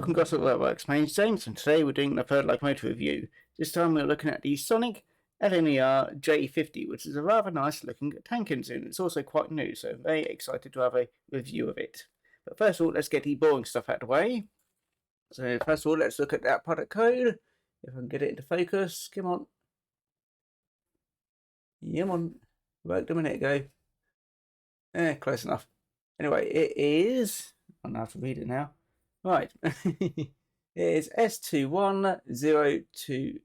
welcome Gosport Railworks. My name's James and today we're doing the third locomotive review. This time we're looking at the Sonic LNER J50, which is a rather nice looking tank engine. It's also quite new, so I'm very excited to have a review of it. But first of all, let's get the boring stuff out of the way. So first of all, let's look at that product code. If I can get it into focus, come on. Come on, worked a minute ago. Close enough. Anyway, it is, I'm going to have to read it now. Right, it is S2102,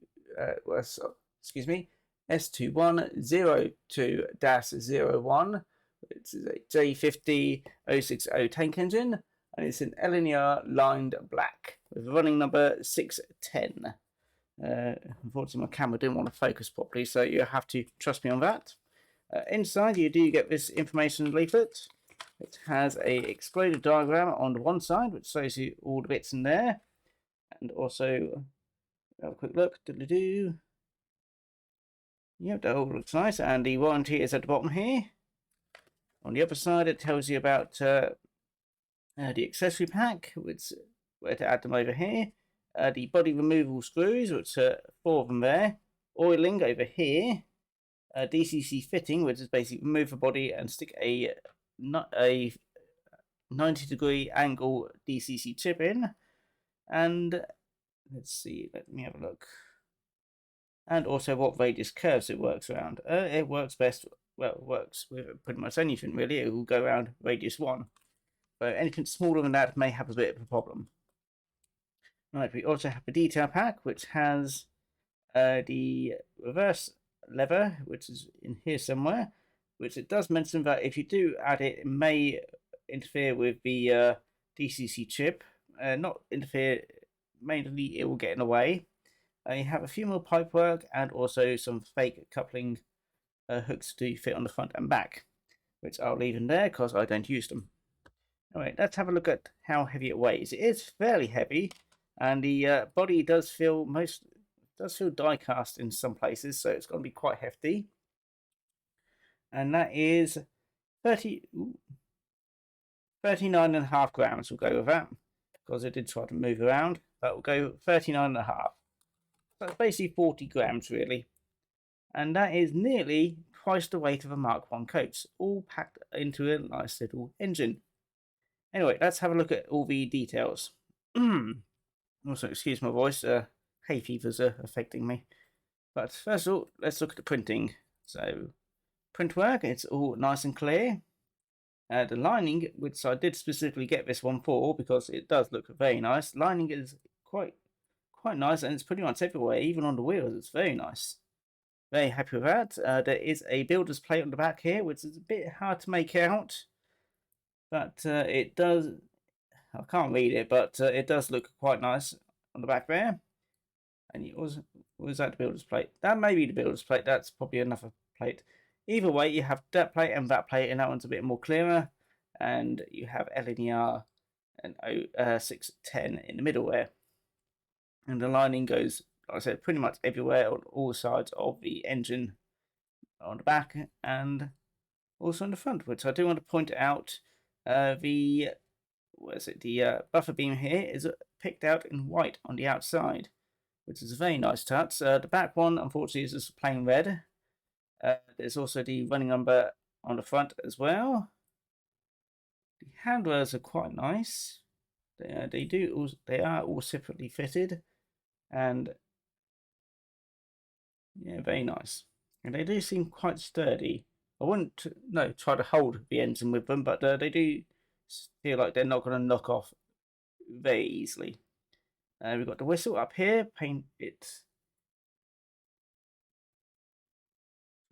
excuse me, S2102-01. It's a J50 060 tank engine, and it's an LNER lined black with running number 610. Unfortunately, my camera didn't want to focus properly, so you have to trust me on that. Inside, you do get this information leaflet. It has a exploded diagram on the one side, which shows you all the bits in there, and also have a quick look. Yep, that all looks nice, and the warranty is at the bottom here. On the other side, it tells you about the accessory pack, which where to add them over here. The body removal screws, which are 4 of them there. Oiling over here. DCC fitting, which is basically remove the body and stick a 90-degree angle DCC chip in, and let's see, let me have a look, and also what radius curves it works around. It works best, well, it works with pretty much anything really. It will go around radius 1, but anything smaller than that may have a bit of a problem. Right, we also have a detail pack which has the reverse lever, which is in here somewhere, which it does mention that if you do add it, it may interfere with the DCC chip. Not interfere, mainly it will get in the way. You have a few more pipe work and also some fake coupling hooks to fit on the front and back, which I'll leave in there because I don't use them. Alright, let's have a look at how heavy it weighs. It is fairly heavy, and the body does feel die cast in some places, so it's going to be quite hefty. And that is 39.5 grams. We'll go with that because it did try to move around, but we'll go 39.5. So it's basically 40 grams really, and that is nearly twice the weight of a Mark I coach, all packed into a nice little engine. Anyway, let's have a look at all the details. Also, excuse my voice, hay fevers are affecting me. But first of all, let's look at the printing. So, print work, it's all nice and clear. The lining, which I did specifically get this one for because it does look very nice. Lining is quite nice, and it's pretty much everywhere, even on the wheels. It's very nice. Very happy with that. There is a builder's plate on the back here, which is a bit hard to make out, but it does. I can't read it, but it does look quite nice on the back there. And it was that the builder's plate? That may be the builder's plate. That's probably another plate. Either way, you have that plate and that plate, and that one's a bit more clearer. And you have LNER and 610 in the middle there. And the lining goes, like I said, pretty much everywhere on all sides of the engine, on the back and also on the front. Which I do want to point out, the buffer beam here is picked out in white on the outside, which is a very nice touch. The back one, unfortunately, is just plain red. There's also the running number on the front as well. The handlers are quite nice. They are all separately fitted, and yeah, very nice. And they do seem quite sturdy. I wouldn't try to hold the engine with them, but they do feel like they're not going to knock off very easily. We've got the whistle up here. Paint it.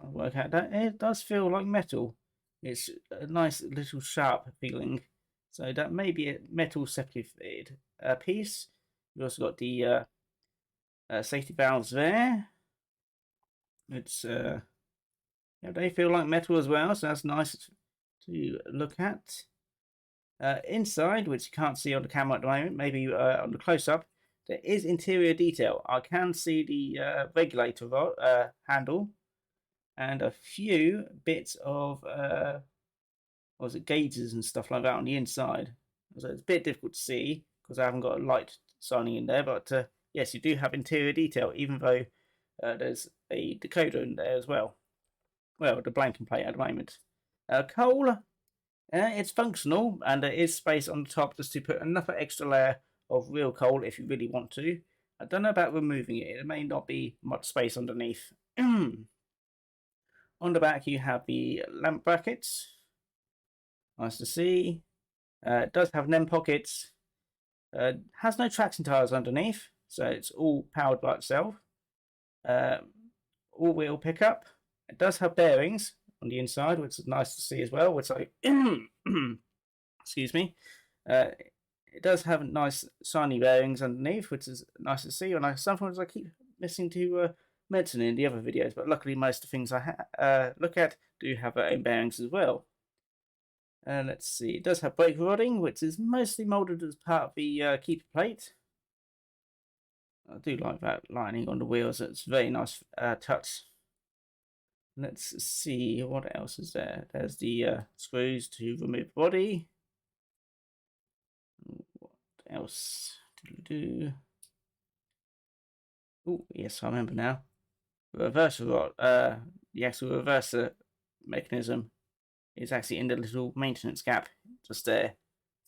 I'll work out that it does feel like metal. It's a nice little sharp feeling. So that may be a metal separately fitted piece. We've also got the safety valves there. It's yeah, they feel like metal as well, so that's nice to look at. Inside, which you can't see on the camera at the moment, maybe on the close-up, there is interior detail. I can see the regulator handle and a few bits of gauges and stuff like that on the inside. So it's a bit difficult to see, because I haven't got a light shining in there. But yes, you do have interior detail, even though there's a decoder in there as well. Well, the blanking plate at the moment. Coal, it's functional, and there is space on the top just to put another extra layer of real coal if you really want to. I don't know about removing it. It may not be much space underneath. On the back, you have the lamp brackets. Nice to see. It does have NEM pockets. Has no traction tires underneath, so it's all powered by itself. All-wheel pickup. It does have bearings on the inside, which is nice to see as well. Which I, excuse me. It does have nice shiny bearings underneath, which is nice to see. And sometimes I keep missing to mention in the other videos, but luckily most of the things I look at do have their own bearings as well. Let's see, it does have brake rodding, which is mostly moulded as part of the keeper plate. I do like that lining on the wheels. It's a very nice touch. Let's see, what else is there? There's the screws to remove the body. What else? Oh, yes, I remember now. Reverser rod. The actual reverser mechanism is actually in the little maintenance gap just there.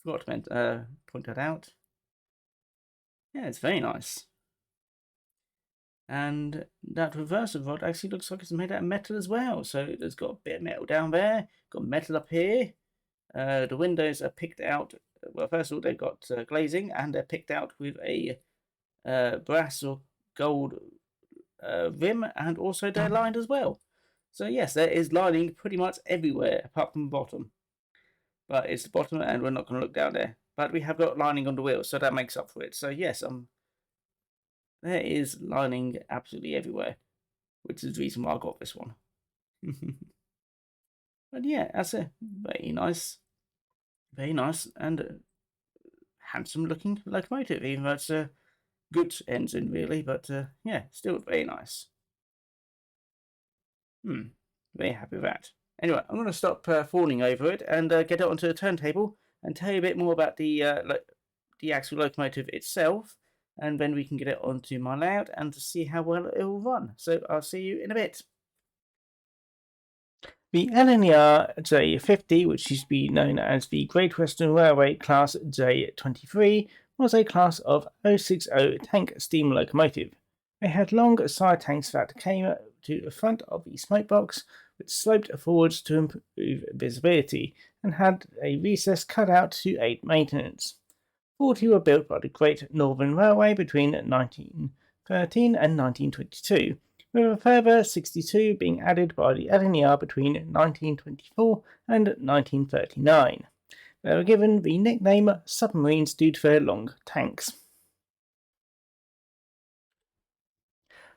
Forgot to point that out. Yeah, it's very nice. And that reverser rod actually looks like it's made out of metal as well. So there's got a bit of metal down there, got metal up here. The windows are picked out. Well, first of all, they've got glazing, and they're picked out with a brass or gold rim, and also they're lined as well. So yes, there is lining pretty much everywhere apart from the bottom. But it's the bottom, and we're not going to look down there. But we have got lining on the wheels, so that makes up for it. So yes, there is lining absolutely everywhere, which is the reason why I got this one. But yeah, that's a very nice and handsome looking locomotive, even though it's a good engine really, but yeah, still very nice. Very happy with that. Anyway, I'm going to stop fawning over it and get it onto the turntable and tell you a bit more about the actual locomotive itself, and then we can get it onto my layout and to see how well it will run. So I'll see you in a bit. The LNER J50, which used to be known as the Great Western Railway Class J23, was a class of 060 tank steam locomotive. It had long side tanks that came to the front of the smokebox, which sloped forwards to improve visibility, and had a recess cut out to aid maintenance. 40 were built by the Great Northern Railway between 1913 and 1922, with a further 62 being added by the LNER between 1924 and 1939. They were given the nickname submarines due to their long tanks.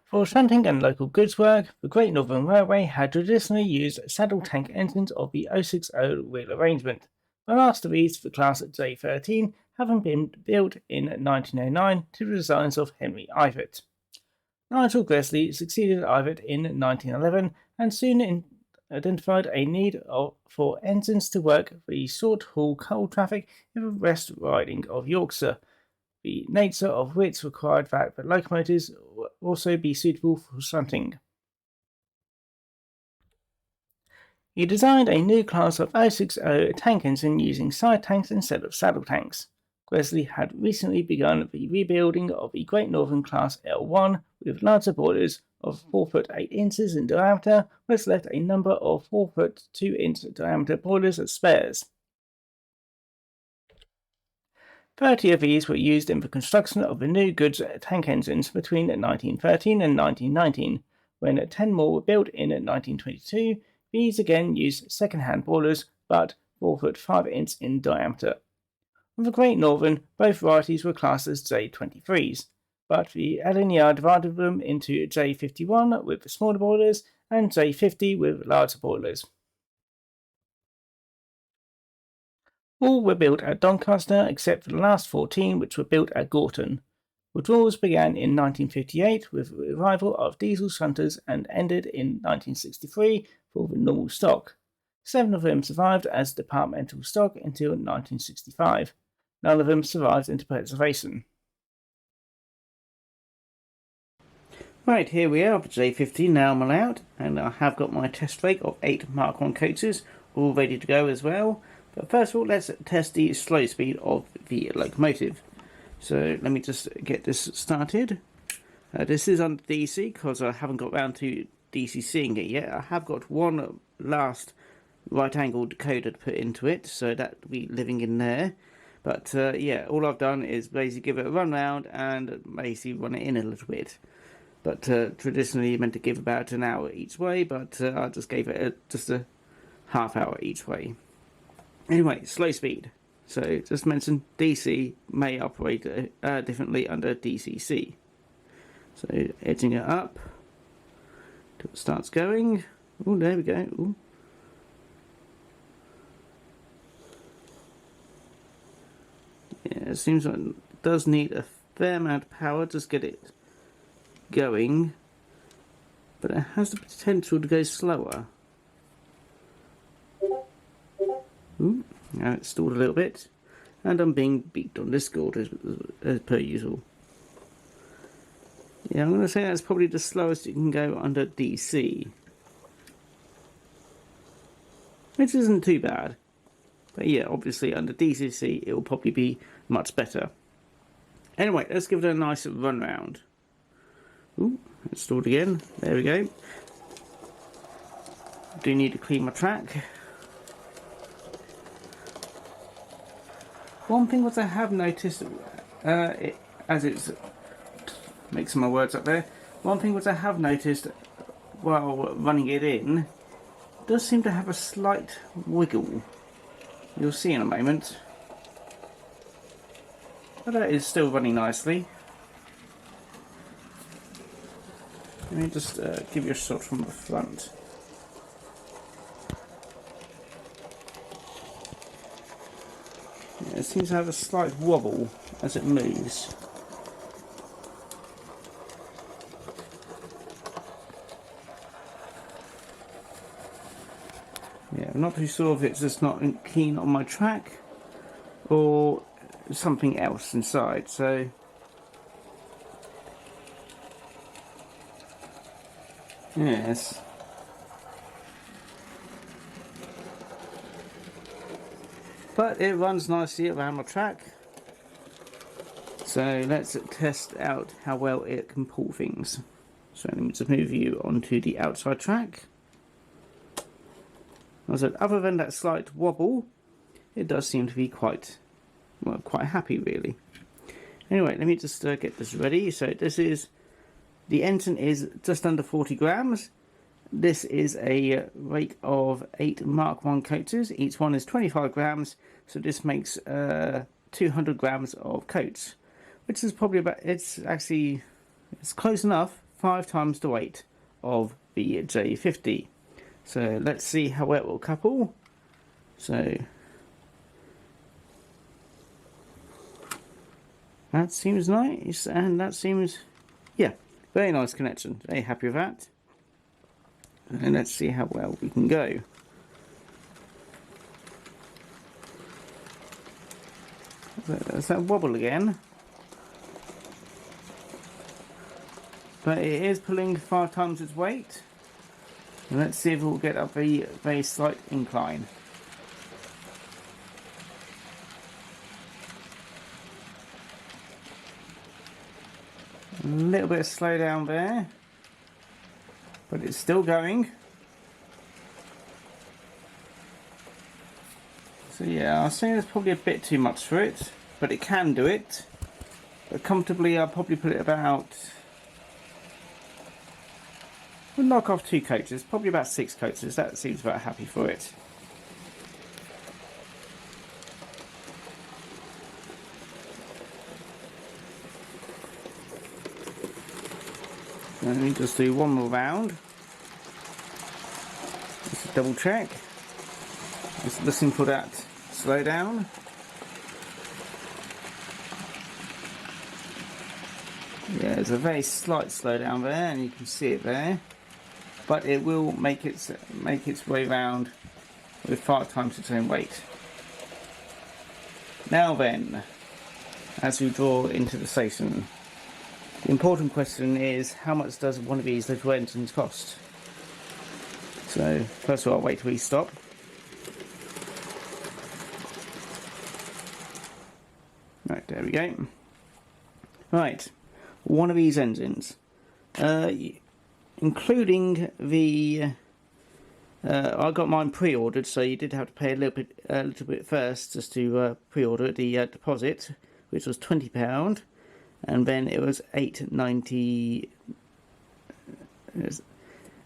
For shunting and local goods work, the Great Northern Railway had traditionally used saddle tank engines of the 060 wheel arrangement. The last of these, the class J13, having been built in 1909 to the designs of Henry Ivett. Nigel Gresley succeeded Ivett in 1911 and soon identified a need for engines to work the short-haul coal traffic in the West Riding of Yorkshire, the nature of which required that the locomotives also be suitable for shunting. He designed a new class of 060 tank engine using side tanks instead of saddle tanks. Gresley had recently begun the rebuilding of the Great Northern Class L1 with larger boilers of 4 foot 8 inches in diameter, which left a number of 4 foot 2 inch diameter boilers as spares. 30 of these were used in the construction of the new goods tank engines between 1913 and 1919. When 10 more were built in 1922, these again used second-hand boilers, but 4 foot 5 inch in diameter. On the Great Northern, both varieties were classed as J23s, but the LNER divided them into J51 with smaller boilers and J50 with larger boilers. All were built at Doncaster except for the last 14, which were built at Gorton. Withdrawals began in 1958 with the arrival of diesel shunters and ended in 1963 for the normal stock. 7 of them survived as departmental stock until 1965. none of them survives into preservation. Right, here we are, J50 now I'm allowed, and I have got my test rake of 8 Mark 1 coaches all ready to go as well. But first of all, let's test the slow speed of the locomotive. So let me just get this started. This is under DC because I haven't got round to DCCing it yet. I have got one last right angle decoder to put into it, so that will be living in there. But yeah, all I've done is basically give it a run round and basically run it in a little bit. But traditionally, you're meant to give about an hour each way, but I just gave it just a half hour each way. Anyway, slow speed. So, just mention DC may operate differently under DCC. So, edging it up till it starts going. Oh, there we go. Ooh. Yeah, it seems like it does need a fair amount of power to just get it going, but it has the potential to go slower. Ooh, now it's stalled a little bit, and I'm being beat on Discord as per usual. Yeah, I'm going to say that's probably the slowest it can go under DC, which isn't too bad. But yeah, obviously under DCC it will probably be much better. Anyway, let's give it a nice run round. Ooh, it's stalled again. There we go. Do need to clean my track. One thing which I have noticed, as it's mixing my words up there. One thing which I have noticed while running it in, it does seem to have a slight wiggle. You'll see in a moment. But that is still running nicely. Let me just give you a shot from the front. Yeah, it seems to have a slight wobble as it moves. Yeah, I'm not too sure if it's just not keen on my track or something else inside, so yes. But it runs nicely around my track. So let's test out how well it can pull things. So let me just move you onto the outside track. As I said, other than that slight wobble, it does seem to be quite happy really. Anyway, let me just get this ready. So this is, the engine is just under 40 grams. This is a rake of 8 Mark 1 coaches. Each one is 25 grams, so this makes 200 grams of coats, which is probably about, it's close enough, 5 times the weight of the J50. So let's see how well it will couple. So that seems nice, and that seems, yeah, very nice connection. Very happy with that. And let's see how well we can go. There's that wobble again. But it is pulling 5 times its weight. And let's see if we'll get up a very slight incline. A little bit of slowdown there. But it's still going. So yeah, I'll say there's probably a bit too much for it, but it can do it. But comfortably, I'll probably put it about, we'll knock off 2 coaches, probably about 6 coaches. That seems about happy for it. Let me just do one more round. Just double check. Just listen for that slow down. Yeah, there's a very slight slowdown there, and you can see it there. But it will make its way round with 5 times its own weight. Now then, as we draw into the station, the important question is, how much does one of these little engines cost? So first of all, I'll wait till we stop. Right, there we go. Right, one of these engines, including the, I got mine pre-ordered, so you did have to pay a little bit first just to pre-order the deposit, which was £20, and then it was £8.90.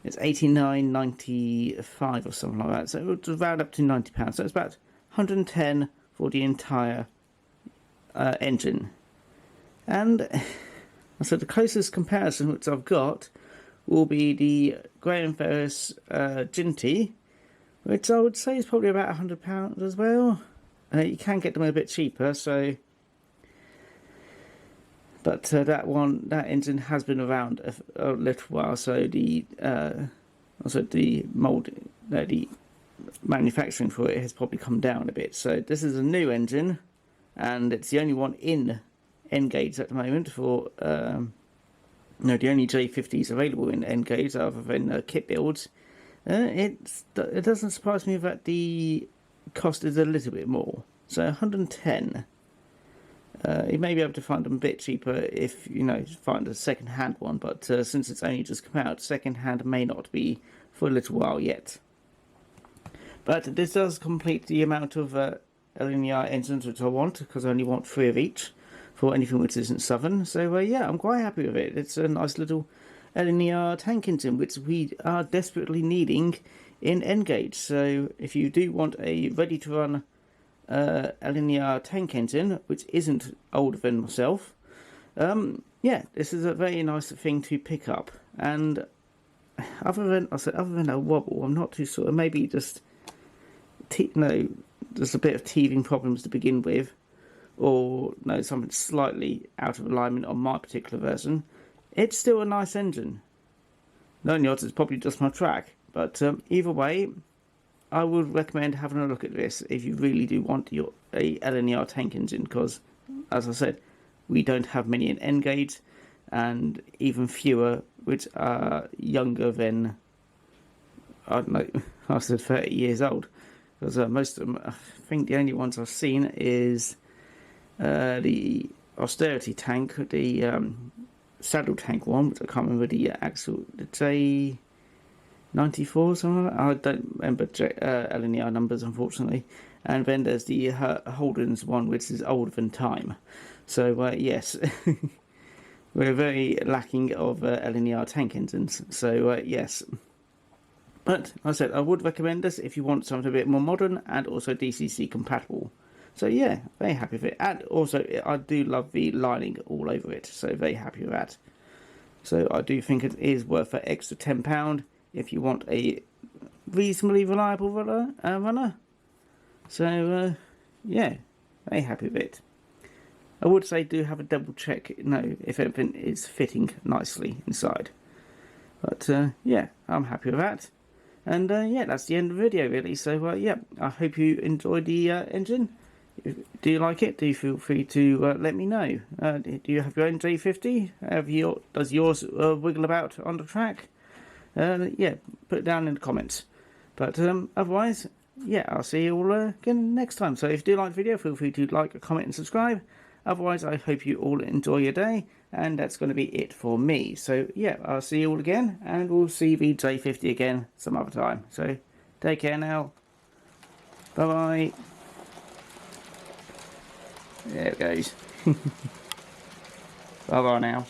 It's £89.95 or something like that. So it would round up to £90. So it's about £110 for the entire engine. And so the closest comparison which I've got will be the Graham Ferris Ginty, which I would say is probably about £100 as well. You can get them a bit cheaper, so. But that engine has been around a little while, so the the manufacturing for it has probably come down a bit. So this is a new engine, and it's the only one in N-gauge at the moment. For the only J50s available in N-gauge other than kit builds. It doesn't surprise me that the cost is a little bit more. So 110. You may be able to find them a bit cheaper if find a second-hand one, but since it's only just come out, second-hand may not be for a little while yet. But this does complete the amount of LNER engines which I want, because I only want 3 of each for anything which isn't Southern. So yeah, I'm quite happy with it. It's a nice little LNER tank engine which we are desperately needing in N-gauge. So if you do want a ready-to-run LNER tank engine which isn't older than myself, yeah, this is a very nice thing to pick up. And other than a wobble, I'm not too sure. Maybe just there's a bit of teething problems to begin with, or something slightly out of alignment on my particular version. It's still a nice engine. The only odds is probably just my track, but either way, I would recommend having a look at this if you really do want a LNER tank engine, because, as I said, we don't have many in N-gauge, and even fewer which are younger than, I don't know, I said 30 years old, because most of them, I think the only ones I've seen is the austerity tank, the saddle tank one, which I can't remember the actual, the J94 or something like that. I don't remember LNER numbers, unfortunately. And then there's the Holden's one, which is older than time. So yes, we're very lacking of LNER tank engines. So yes. But like I said, I would recommend this if you want something a bit more modern and also DCC compatible. So yeah, very happy with it. And also, I do love the lining all over it. So very happy with that. So I do think it is worth an extra £10 if you want a reasonably reliable runner. So yeah, very happy with it. I would say do have a double check, if everything is fitting nicely inside. But yeah, I'm happy with that. And yeah, that's the end of the video really. So yeah, I hope you enjoyed the engine. Do you like it? Do feel free to let me know. Do you have your own J50? Does yours wiggle about on the track? Yeah, put it down in the comments. But otherwise, yeah, I'll see you all again next time. So if you do like the video, feel free to like, comment and subscribe. Otherwise, I hope you all enjoy your day, and that's going to be it for me. So yeah, I'll see you all again, and we'll see the J50 again some other time. So take care now. Bye bye. There it goes. Bye bye now.